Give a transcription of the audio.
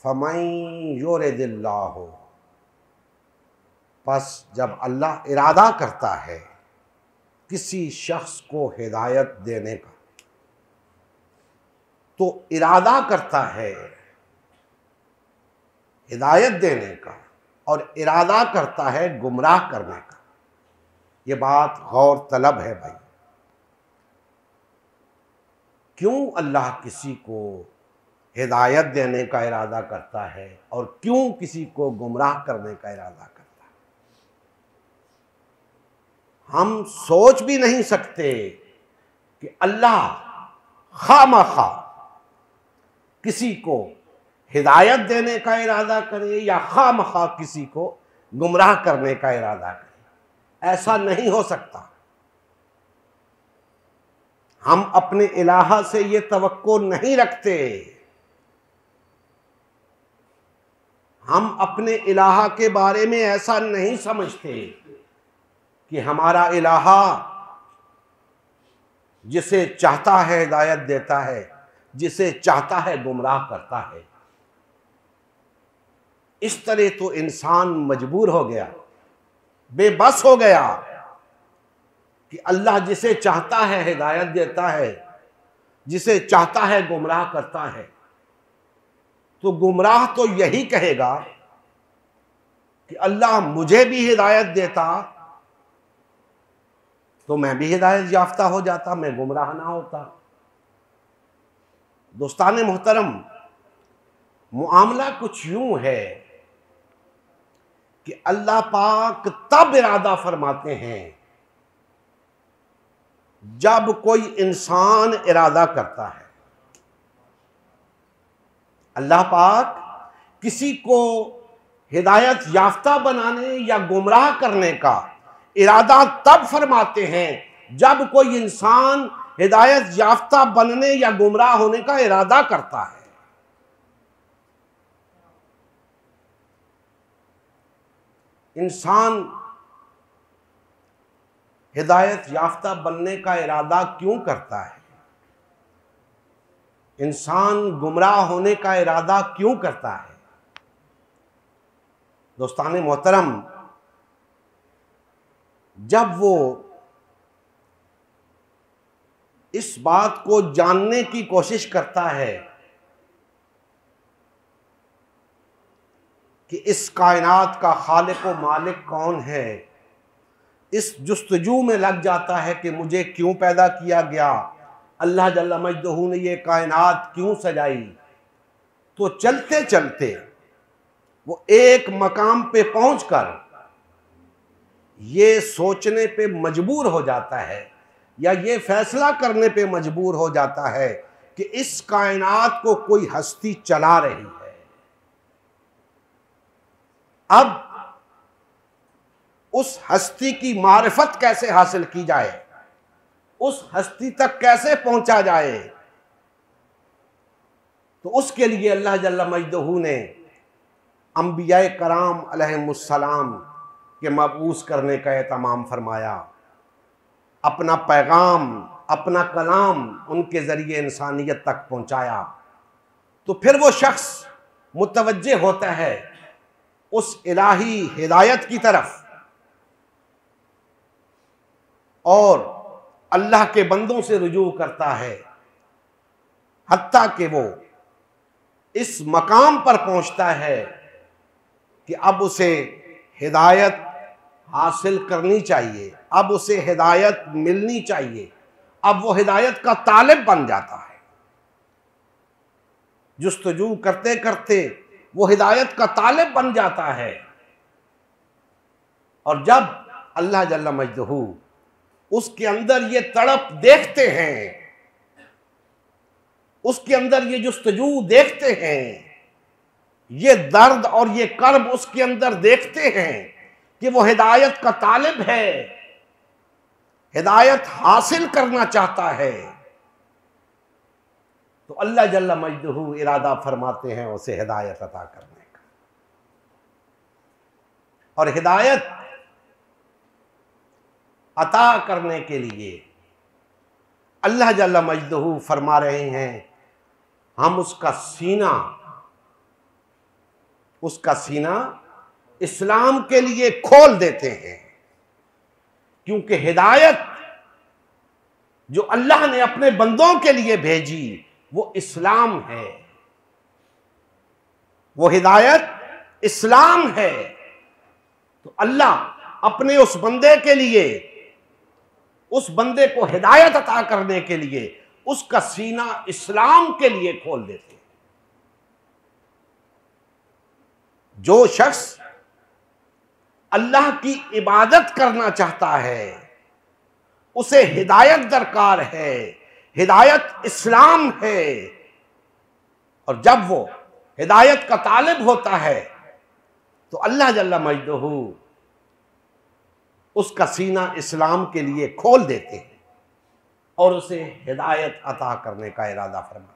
फमन युरिदिल्लाहु, बस जब अल्लाह इरादा करता है किसी शख्स को हिदायत देने का, तो इरादा करता है हिदायत देने का और इरादा करता है गुमराह करने का। ये बात गौर तलब है भाई। क्यों अल्लाह किसी को हिदायत देने का इरादा करता है और क्यों किसी को गुमराह करने का इरादा करता है? हम सोच भी नहीं सकते कि अल्लाह खामखा किसी को हिदायत देने का इरादा करे या खामखा किसी को गुमराह करने का इरादा करे। ऐसा नहीं हो सकता। हम अपने इलाहा से ये तवक्को नहीं रखते। हम अपने इलाहा के बारे में ऐसा नहीं समझते कि हमारा इलाहा जिसे चाहता है हिदायत देता है, जिसे चाहता है गुमराह करता है। इस तरह तो इंसान मजबूर हो गया, बेबस हो गया कि अल्लाह जिसे चाहता है हिदायत देता है, जिसे चाहता है गुमराह करता है। तो गुमराह तो यही कहेगा कि अल्लाह मुझे भी हिदायत देता तो मैं भी हिदायत याफ्ता हो जाता, मैं गुमराह ना होता। दोस्ताने मोहतरम, मुआमला कुछ यूं है कि अल्लाह पाक तब इरादा फरमाते हैं जब कोई इंसान इरादा करता है। अल्लाह पाक किसी को हिदायत याफ्ता बनाने या गुमराह करने का इरादा तब फरमाते हैं जब कोई इंसान हिदायत याफ्ता बनने या गुमराह होने का इरादा करता है। इंसान हिदायत याफ्ता बनने का इरादा क्यों करता है? इंसान गुमराह होने का इरादा क्यों करता है? दोस्ताने मोहतरम, जब वो इस बात को जानने की कोशिश करता है कि इस कायनात का खालिक व मालिक कौन है, इस जुस्तजू में लग जाता है कि मुझे क्यों पैदा किया गया, अल्लाह जल्ला मजदहू ने ये कायनात क्यों सजाई। तो चलते चलते वो एक मकाम पे पहुंचकर ये सोचने पे मजबूर हो जाता है या ये फैसला करने पे मजबूर हो जाता है कि इस कायनात को कोई हस्ती चला रही है। अब उस हस्ती की मारिफत कैसे हासिल की जाए, उस हस्ती तक कैसे पहुंचा जाए, तो उसके लिए अल्लाह जल्ला मजदहू ने अंबियाए कराम अलैहिमुस्सलाम के मबऊस करने का एहतमाम फरमाया। अपना पैगाम, अपना कलाम उनके ज़रिए इंसानियत तक पहुंचाया। तो फिर वो शख्स मुतवज्जे होता है उस इलाही हिदायत की तरफ और अल्लाह के बंदों से रुजू करता है, हत्ता कि वो इस मकाम पर पहुंचता है कि अब उसे हिदायत हासिल करनी चाहिए, अब उसे हिदायत मिलनी चाहिए। अब वो हिदायत का तालिब बन जाता है। जुस्तजू करते करते वो हिदायत का तालिब बन जाता है। और जब अल्लाह जल्ला मजदहू उसके अंदर ये तड़प देखते हैं, उसके अंदर ये जुस्तजू देखते हैं, ये दर्द और ये कर्ब उसके अंदर देखते हैं कि वो हिदायत का तालिब है, हिदायत हासिल करना चाहता है, तो अल्लाह जल्ला मजदहू इरादा फरमाते हैं उसे हिदायत अता करने का। और हिदायत अता करने के लिए अल्लाह जल्ला मजदहू फरमा रहे हैं हम उसका सीना उसका सीना इस्लाम के लिए खोल देते हैं। क्योंकि हिदायत जो अल्लाह ने अपने बंदों के लिए भेजी वो इस्लाम है, वो हिदायत इस्लाम है। तो अल्लाह अपने उस बंदे के लिए, उस बंदे को हिदायत अता करने के लिए उसका सीना इस्लाम के लिए खोल देते हैं। जो शख्स अल्लाह की इबादत करना चाहता है उसे हिदायत दरकार है, हिदायत इस्लाम है। और जब वो हिदायत का तालिब होता है तो अल्लाह जल्ला मजदहू उसका सीना इस्लाम के लिए खोल देते हैं और उसे हिदायत अता करने का इरादा फरमाते हैं।